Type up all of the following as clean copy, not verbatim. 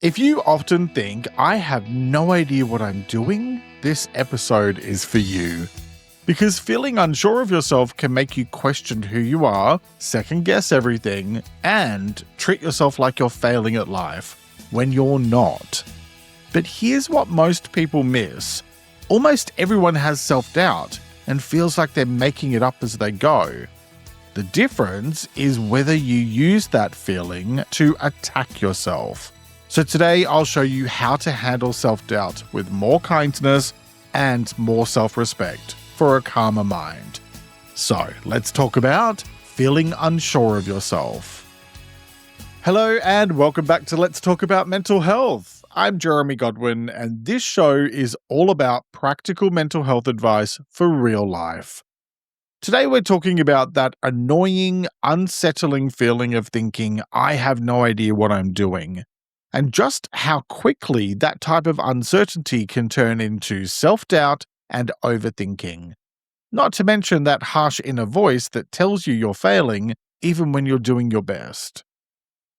If you often think, I have no idea what I'm doing, this episode is for you. Because feeling unsure of yourself can make you question who you are, second guess everything, and treat yourself like you're failing at life when you're not. But here's what most people miss. Almost everyone has self-doubt and feels like they're making it up as they go. The difference is whether you use that feeling to attack yourself. So today I'll show you how to handle self-doubt with more kindness and more self-respect for a calmer mind. So let's talk about feeling unsure of yourself. Hello and welcome back to Let's Talk About Mental Health. I'm Jeremy Godwin and this show is all about practical mental health advice for real life. Today we're talking about that annoying, unsettling feeling of thinking, I have no idea what I'm doing. And just how quickly that type of uncertainty can turn into self-doubt and overthinking. Not to mention that harsh inner voice that tells you you're failing even when you're doing your best.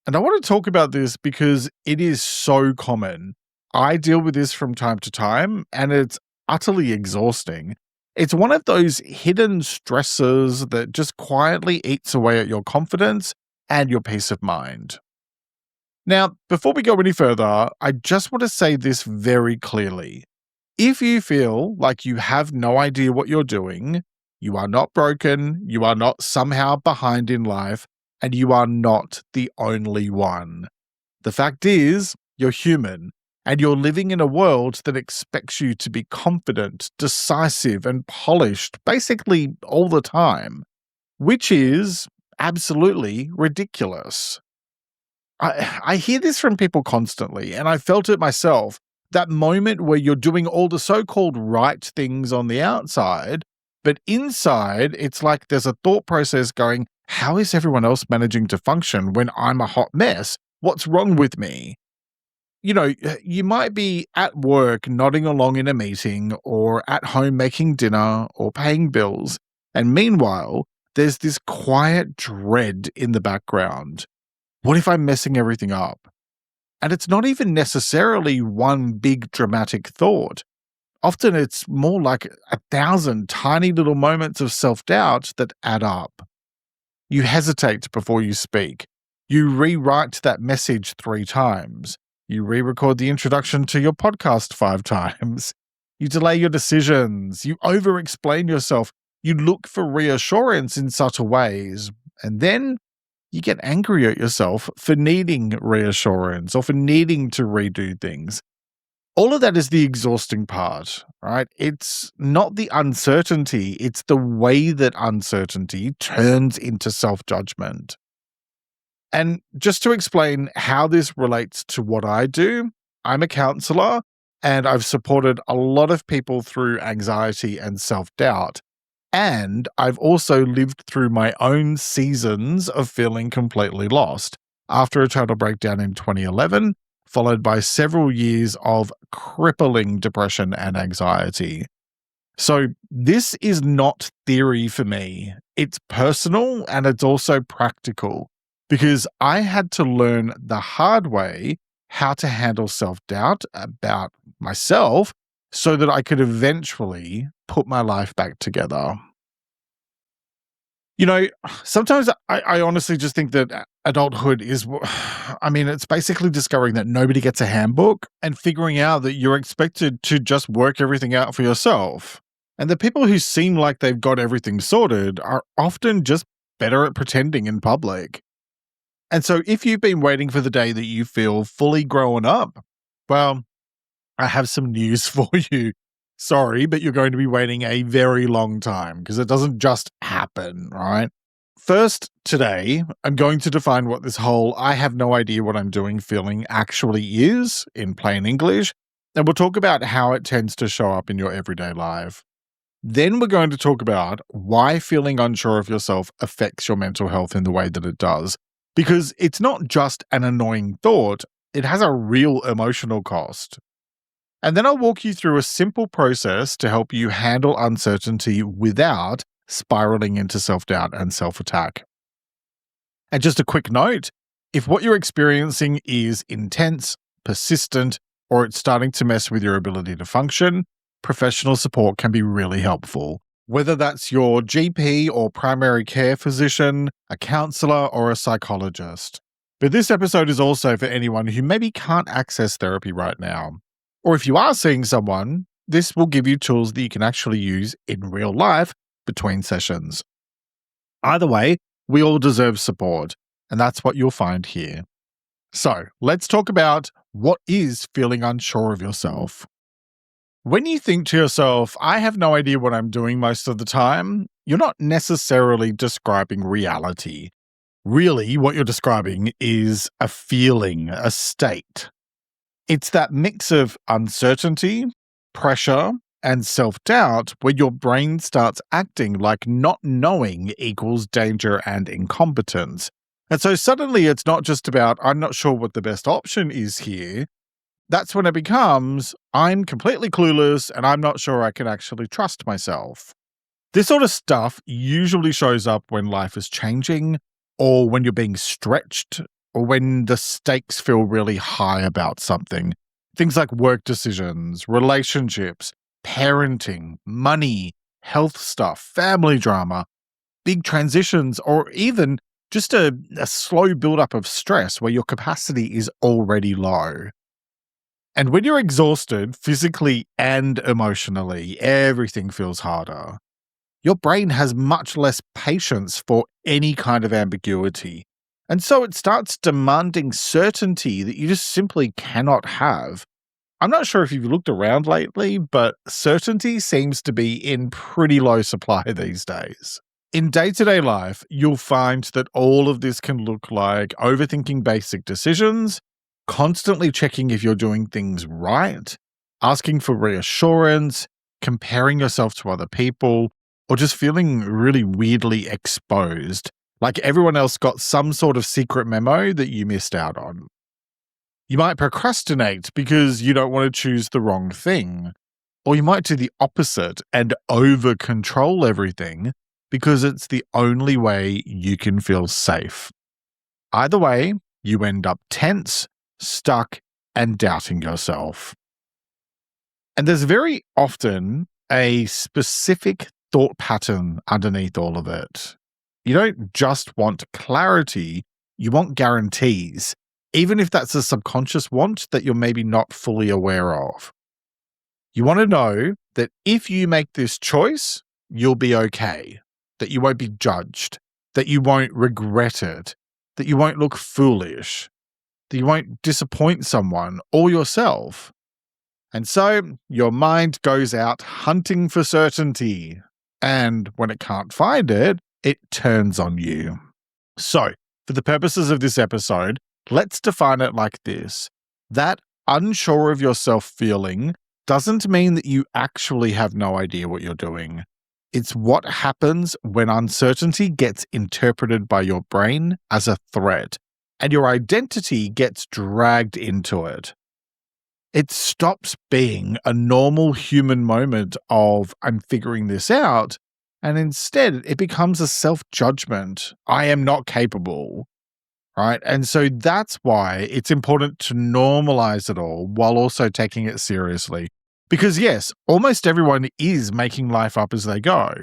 And I want to talk about this because it is so common. I deal with this from time to time and it's utterly exhausting. It's one of those hidden stressors that just quietly eats away at your confidence and your peace of mind. Now, before we go any further, I just want to say this very clearly. If you feel like you have no idea what you're doing, you are not broken, you are not somehow behind in life, and you are not the only one. The fact is, you're human, and you're living in a world that expects you to be confident, decisive, and polished basically all the time, which is absolutely ridiculous. I hear this from people constantly, and I felt it myself. That moment where you're doing all the so-called right things on the outside, but inside it's like there's a thought process going, how is everyone else managing to function when I'm a hot mess? What's wrong with me? You know, you might be at work nodding along in a meeting or at home making dinner or paying bills, and meanwhile, there's this quiet dread in the background. What if I'm messing everything up? And it's not even necessarily one big dramatic thought. Often it's more like 1,000 tiny little moments of self-doubt that add up. You hesitate before you speak. You rewrite that message 3 times. You re-record the introduction to your podcast 5 times. You delay your decisions. You over-explain yourself. You look for reassurance in subtle ways. And then you get angry at yourself for needing reassurance or for needing to redo things. All of that is the exhausting part, right? It's not the uncertainty, it's the way that uncertainty turns into self-judgment. And just to explain how this relates to what I do, I'm a counselor and I've supported a lot of people through anxiety and self-doubt. And I've also lived through my own seasons of feeling completely lost after a total breakdown in 2011, followed by several years of crippling depression and anxiety. So this is not theory for me. It's personal and it's also practical because I had to learn the hard way how to handle self-doubt about myself so that I could eventually put my life back together. You know, sometimes I honestly just think that adulthood is, it's basically discovering that nobody gets a handbook and figuring out that you're expected to just work everything out for yourself. And the people who seem like they've got everything sorted are often just better at pretending in public. And so if you've been waiting for the day that you feel fully grown up, well, I have some news for you. Sorry, but you're going to be waiting a very long time because it doesn't just happen, right? First, today, I'm going to define what this whole I have no idea what I'm doing feeling actually is in plain English, and we'll talk about how it tends to show up in your everyday life. Then we're going to talk about why feeling unsure of yourself affects your mental health in the way that it does, because it's not just an annoying thought, it has a real emotional cost. And then I'll walk you through a simple process to help you handle uncertainty without spiraling into self-doubt and self-attack. And just a quick note, if what you're experiencing is intense, persistent, or it's starting to mess with your ability to function, professional support can be really helpful. Whether that's your GP or primary care physician, a counselor, or a psychologist. But this episode is also for anyone who maybe can't access therapy right now. Or if you are seeing someone, this will give you tools that you can actually use in real life between sessions. Either way, we all deserve support, and that's what you'll find here. So let's talk about what is feeling unsure of yourself. When you think to yourself, I have no idea what I'm doing most of the time, you're not necessarily describing reality. Really, what you're describing is a feeling, a state. It's that mix of uncertainty, pressure, and self-doubt where your brain starts acting like not knowing equals danger and incompetence. And so suddenly it's not just about, I'm not sure what the best option is here. That's when it becomes, I'm completely clueless and I'm not sure I can actually trust myself. This sort of stuff usually shows up when life is changing, or when you're being stretched, or when the stakes feel really high about something. Things like work decisions, relationships, parenting, money, health stuff, family drama, big transitions, or even just a slow buildup of stress where your capacity is already low. And when you're exhausted physically and emotionally, everything feels harder. Your brain has much less patience for any kind of ambiguity. And so it starts demanding certainty that you just simply cannot have. I'm not sure if you've looked around lately, but certainty seems to be in pretty low supply these days. In day-to-day life, you'll find that all of this can look like overthinking basic decisions, constantly checking if you're doing things right, asking for reassurance, comparing yourself to other people, or just feeling really weirdly exposed, like everyone else got some sort of secret memo that you missed out on. You might procrastinate because you don't want to choose the wrong thing, or you might do the opposite and over-control everything because it's the only way you can feel safe. Either way, you end up tense, stuck, and doubting yourself. And there's very often a specific thought pattern underneath all of it. You don't just want clarity, you want guarantees, even if that's a subconscious want that you're maybe not fully aware of. You want to know that if you make this choice, you'll be okay, that you won't be judged, that you won't regret it, that you won't look foolish, that you won't disappoint someone or yourself. And so your mind goes out hunting for certainty. And when it can't find it, it turns on you. So, for the purposes of this episode, let's define it like this. That unsure of yourself feeling doesn't mean that you actually have no idea what you're doing. It's what happens when uncertainty gets interpreted by your brain as a threat, and your identity gets dragged into it. It stops being a normal human moment of, I'm figuring this out, and instead it becomes a self-judgment. I am not capable, right? And so that's why it's important to normalize it all while also taking it seriously. Because yes, almost everyone is making life up as they go.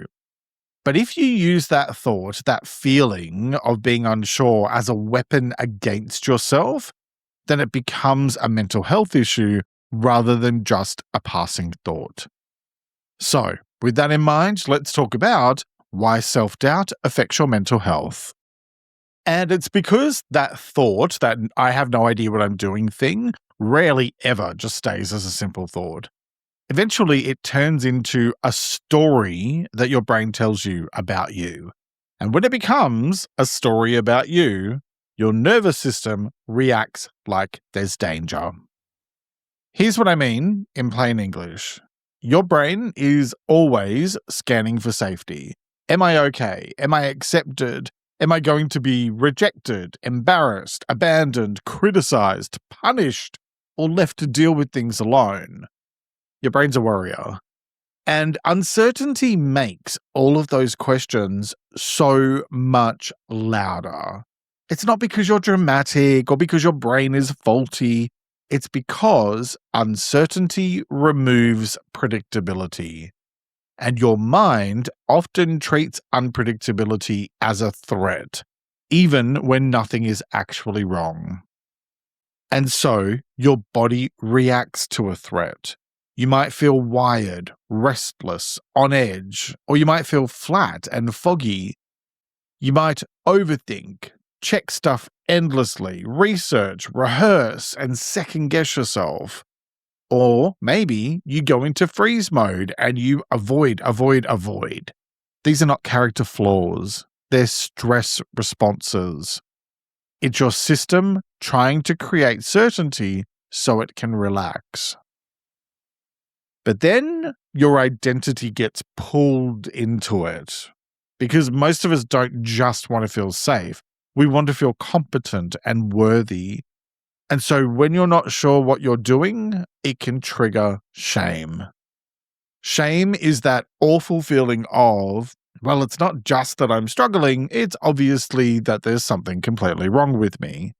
But if you use that thought, that feeling of being unsure as a weapon against yourself, then it becomes a mental health issue rather than just a passing thought. So, with that in mind, let's talk about why self-doubt affects your mental health. And it's because that thought, that I have no idea what I'm doing thing, rarely ever just stays as a simple thought. Eventually, it turns into a story that your brain tells you about you. And when it becomes a story about you, your nervous system reacts like there's danger. Here's what I mean in plain English. Your brain is always scanning for safety. Am I okay? Am I accepted? Am I going to be rejected, embarrassed, abandoned, criticized, punished, or left to deal with things alone? Your brain's a worrier. And uncertainty makes all of those questions so much louder. It's not because you're dramatic or because your brain is faulty. It's because uncertainty removes predictability, and your mind often treats unpredictability as a threat, even when nothing is actually wrong. And so your body reacts to a threat. You might feel wired, restless, on edge, or you might feel flat and foggy. You might overthink, check stuff endlessly, research, rehearse, and second guess yourself. Or maybe you go into freeze mode and you avoid. These are not character flaws, they're stress responses. It's your system trying to create certainty so it can relax. But then your identity gets pulled into it. Because most of us don't just want to feel safe. We want to feel competent and worthy. And so when you're not sure what you're doing, it can trigger shame. Shame is that awful feeling of, well, it's not just that I'm struggling, it's obviously that there's something completely wrong with me.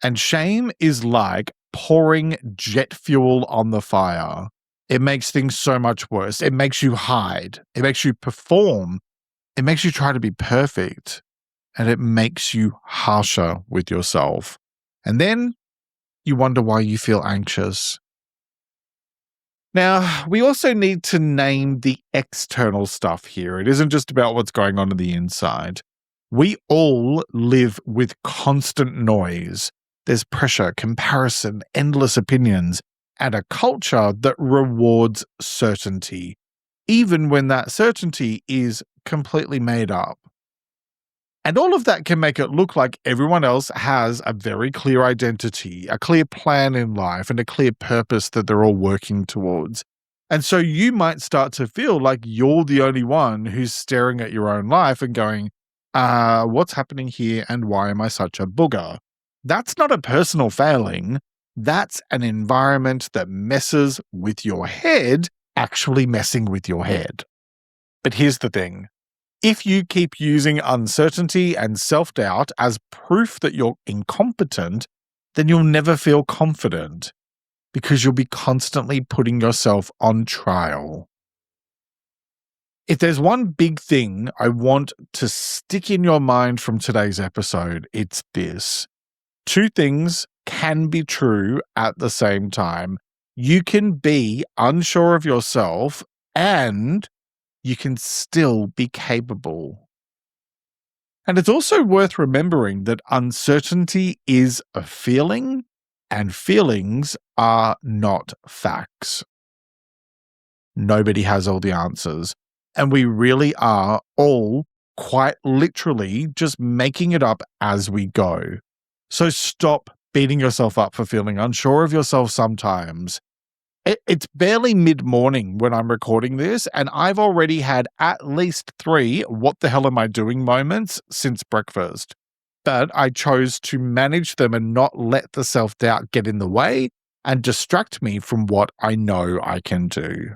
And shame is like pouring jet fuel on the fire. It makes things so much worse. It makes you hide. It makes you perform. It makes you try to be perfect. And it makes you harsher with yourself. And then you wonder why you feel anxious. Now, we also need to name the external stuff here. It isn't just about what's going on the inside. We all live with constant noise. There's pressure, comparison, endless opinions, and a culture that rewards certainty, even when that certainty is completely made up. And all of that can make it look like everyone else has a very clear identity, a clear plan in life, and a clear purpose that they're all working towards. And so you might start to feel like you're the only one who's staring at your own life and going, what's happening here and why am I such a booger? That's not a personal failing. That's an environment that messes with your head, actually messing with your head. But here's the thing. If you keep using uncertainty and self-doubt as proof that you're incompetent, then you'll never feel confident because you'll be constantly putting yourself on trial. If there's one big thing I want to stick in your mind from today's episode, it's this. Two things can be true at the same time. You can be unsure of yourself and you can still be capable. And it's also worth remembering that uncertainty is a feeling, and feelings are not facts. Nobody has all the answers, and we really are all quite literally just making it up as we go. So stop beating yourself up for feeling unsure of yourself sometimes. It's barely mid-morning when I'm recording this, and I've already had at least 3 what the hell am I doing moments since breakfast. But I chose to manage them and not let the self-doubt get in the way and distract me from what I know I can do.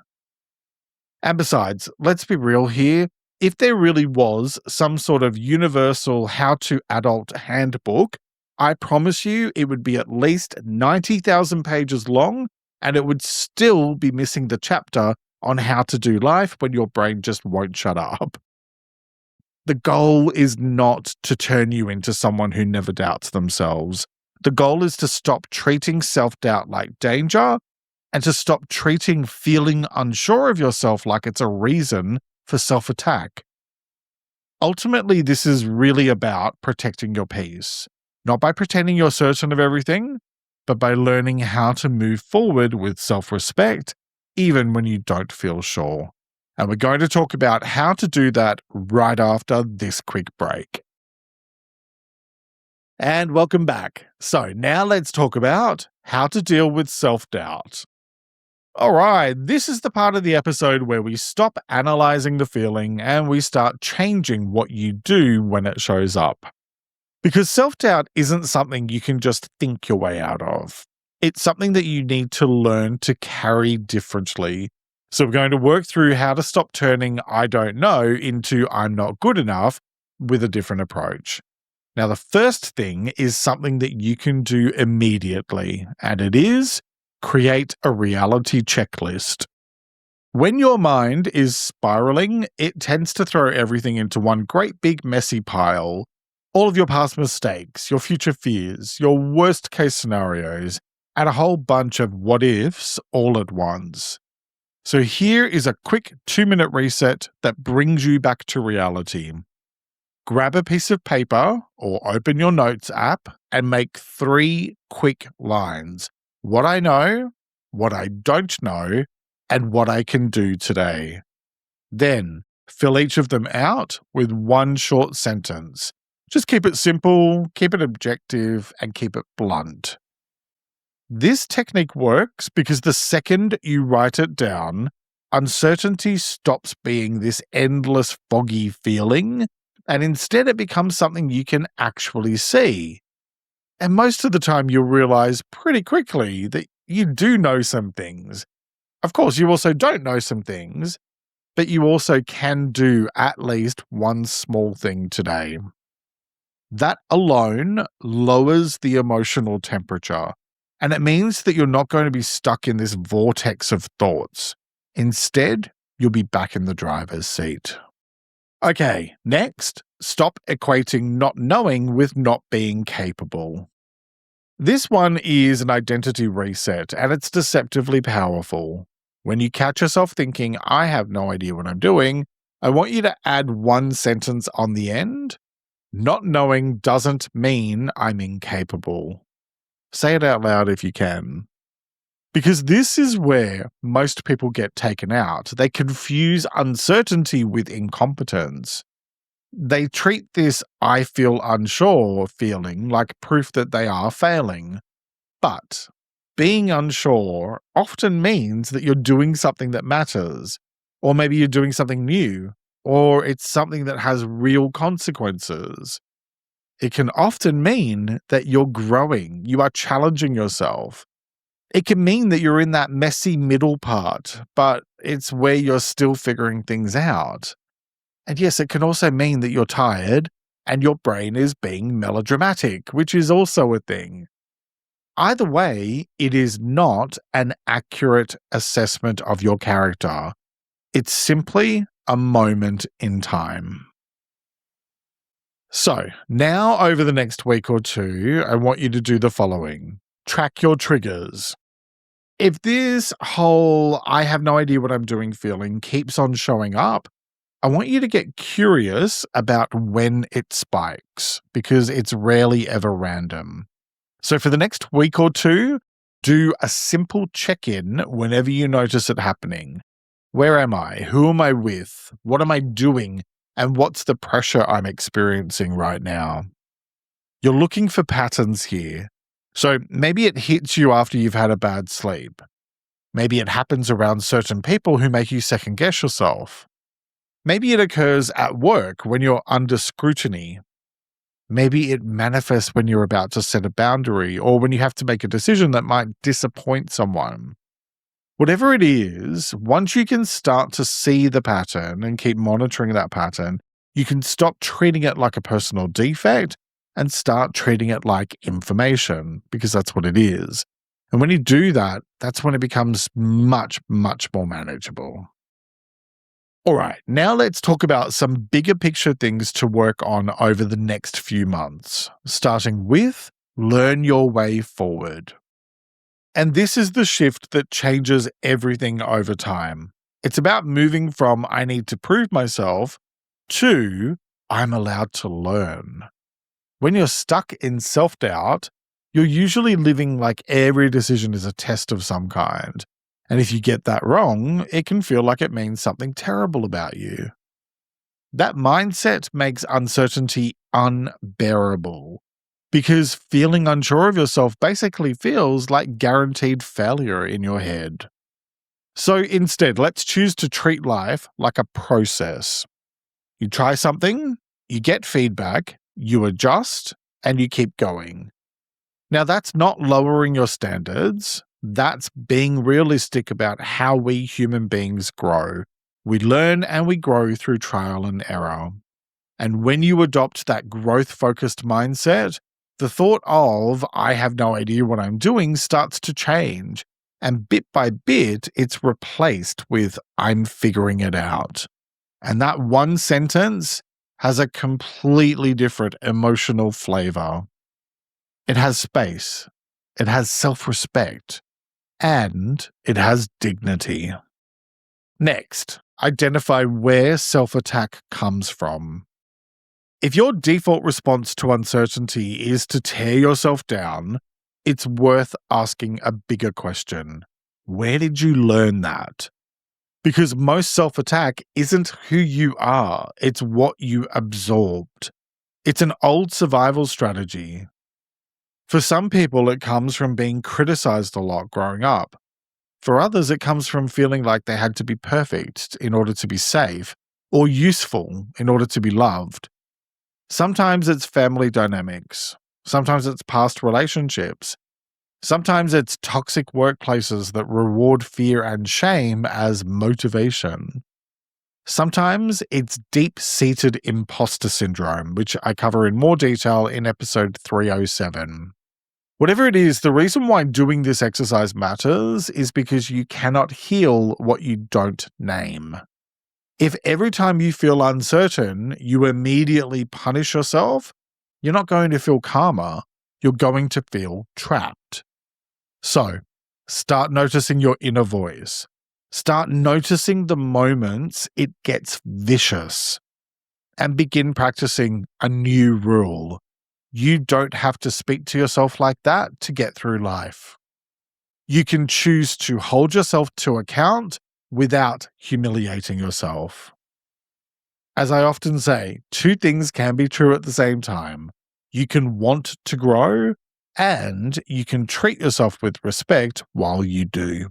And besides, let's be real here. If there really was some sort of universal how-to adult handbook, I promise you it would be at least 90,000 pages long, and it would still be missing the chapter on how to do life when your brain just won't shut up. The goal is not to turn you into someone who never doubts themselves. The goal is to stop treating self-doubt like danger and to stop treating feeling unsure of yourself like it's a reason for self-attack. Ultimately, this is really about protecting your peace, not by pretending you're certain of everything, but by learning how to move forward with self-respect, even when you don't feel sure. And we're going to talk about how to do that right after this quick break. And welcome back. So now let's talk about how to deal with self-doubt. All right, this is the part of the episode where we stop analyzing the feeling and we start changing what you do when it shows up. Because self-doubt isn't something you can just think your way out of. It's something that you need to learn to carry differently. So we're going to work through how to stop turning I don't know into I'm not good enough with a different approach. Now, the first thing is something that you can do immediately, and it is create a reality checklist. When your mind is spiraling, it tends to throw everything into one great big messy pile. All of your past mistakes, your future fears, your worst case scenarios, and a whole bunch of what ifs all at once. So here is a quick 2-minute reset that brings you back to reality. Grab a piece of paper or open your notes app and make 3 quick lines. What I know, what I don't know, and what I can do today. Then fill each of them out with one short sentence. Just keep it simple, keep it objective, and keep it blunt. This technique works because the second you write it down, uncertainty stops being this endless foggy feeling, and instead it becomes something you can actually see. And most of the time you'll realize pretty quickly that you do know some things. Of course, you also don't know some things, but you also can do at least one small thing today. That alone lowers the emotional temperature, and it means that you're not going to be stuck in this vortex of thoughts. Instead, you'll be back in the driver's seat. Okay, next, stop equating not knowing with not being capable. This one is an identity reset, and it's deceptively powerful. When you catch yourself thinking, I have no idea what I'm doing, I want you to add one sentence on the end. Not knowing doesn't mean I'm incapable. Say it out loud if you can. Because this is where most people get taken out. They confuse uncertainty with incompetence. They treat this I feel unsure feeling like proof that they are failing. But being unsure often means that you're doing something that matters, or maybe you're doing something new, or it's something that has real consequences. It can often mean that you're growing, you are challenging yourself. It can mean that you're in that messy middle part, but it's where you're still figuring things out. And yes, it can also mean that you're tired and your brain is being melodramatic, which is also a thing. Either way, it is not an accurate assessment of your character. It's simply a moment in time. So, now over the next week or two, I want you to do the following. Track your triggers. If this whole I have no idea what I'm doing feeling keeps on showing up, I want you to get curious about when it spikes, because it's rarely ever random. So for the next week or two, do a simple check-in whenever you notice it happening. Where am I? Who am I with? What am I doing? And what's the pressure I'm experiencing right now? You're looking for patterns here. So maybe it hits you after you've had a bad sleep. Maybe it happens around certain people who make you second-guess yourself. Maybe it occurs at work when you're under scrutiny. Maybe it manifests when you're about to set a boundary or when you have to make a decision that might disappoint someone. Whatever it is, once you can start to see the pattern and keep monitoring that pattern, you can stop treating it like a personal defect and start treating it like information, because that's what it is. And when you do that, that's when it becomes much, much more manageable. All right, now let's talk about some bigger picture things to work on over the next few months, starting with learn your way forward. And this is the shift that changes everything over time. It's about moving from I need to prove myself to I'm allowed to learn. When you're stuck in self-doubt, you're usually living like every decision is a test of some kind. And if you get that wrong, it can feel like it means something terrible about you. That mindset makes uncertainty unbearable, because feeling unsure of yourself basically feels like guaranteed failure in your head. So instead, let's choose to treat life like a process. You try something, you get feedback, you adjust, and you keep going. Now, that's not lowering your standards. That's being realistic about how we human beings grow. We learn and we grow through trial and error. And when you adopt that growth-focused mindset, the thought of, I have no idea what I'm doing, starts to change. And bit by bit, it's replaced with, I'm figuring it out. And that one sentence has a completely different emotional flavor. It has space, it has self-respect, and it has dignity. Next, identify where self-attack comes from. If your default response to uncertainty is to tear yourself down, it's worth asking a bigger question. Where did you learn that? Because most self-attack isn't who you are, it's what you absorbed. It's an old survival strategy. For some people, it comes from being criticized a lot growing up. For others, it comes from feeling like they had to be perfect in order to be safe, or useful in order to be loved. Sometimes it's family dynamics. Sometimes it's past relationships. Sometimes it's toxic workplaces that reward fear and shame as motivation. Sometimes it's deep-seated imposter syndrome, which I cover in more detail in episode 307. Whatever it is, the reason why doing this exercise matters is because you cannot heal what you don't name. If every time you feel uncertain, you immediately punish yourself, you're not going to feel calmer, you're going to feel trapped. So, start noticing your inner voice. Start noticing the moments it gets vicious. And begin practicing a new rule. You don't have to speak to yourself like that to get through life. You can choose to hold yourself to account without humiliating yourself. As I often say, two things can be true at the same time. You can want to grow, and you can treat yourself with respect while you do.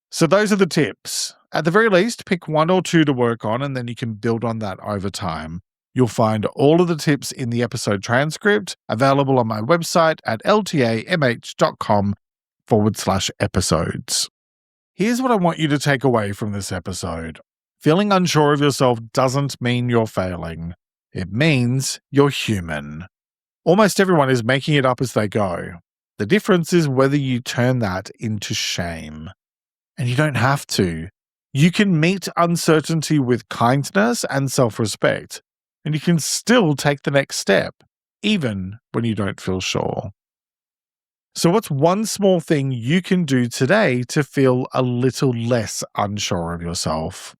So those are the tips. At the very least, pick one or two to work on, and then you can build on that over time. You'll find all of the tips in the episode transcript available on my website at ltamh.com/episodes. Here's what I want you to take away from this episode. Feeling unsure of yourself doesn't mean you're failing. It means you're human. Almost everyone is making it up as they go. The difference is whether you turn that into shame. And you don't have to. You can meet uncertainty with kindness and self-respect, and you can still take the next step, even when you don't feel sure. So what's one small thing you can do today to feel a little less unsure of yourself?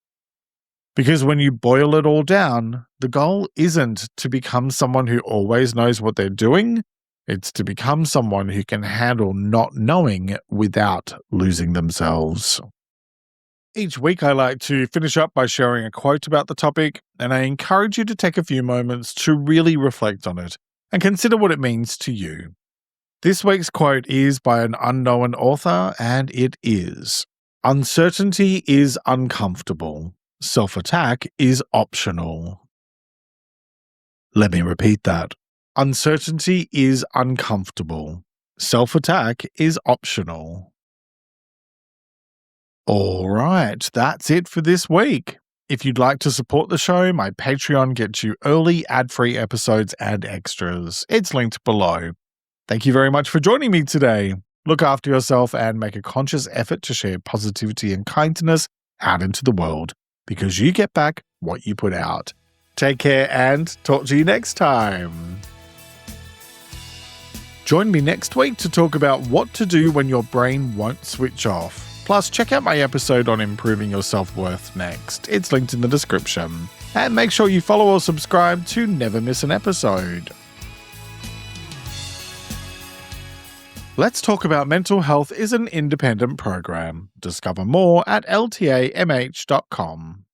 Because when you boil it all down, the goal isn't to become someone who always knows what they're doing. It's to become someone who can handle not knowing without losing themselves. Each week I like to finish up by sharing a quote about the topic, and I encourage you to take a few moments to really reflect on it and consider what it means to you. This week's quote is by an unknown author, and it is, "Uncertainty is uncomfortable. Self-attack is optional." Let me repeat that. Uncertainty is uncomfortable. Self-attack is optional. All right, that's it for this week. If you'd like to support the show, my Patreon gets you early ad-free episodes and extras. It's linked below. Thank you very much for joining me today. Look after yourself and make a conscious effort to share positivity and kindness out into the world, because you get back what you put out. Take care and talk to you next time. Join me next week to talk about what to do when your brain won't switch off. Plus, check out my episode on improving your self-worth next. It's linked in the description. And make sure you follow or subscribe to never miss an episode. Let's Talk About Mental Health is an independent program. Discover more at ltamh.com.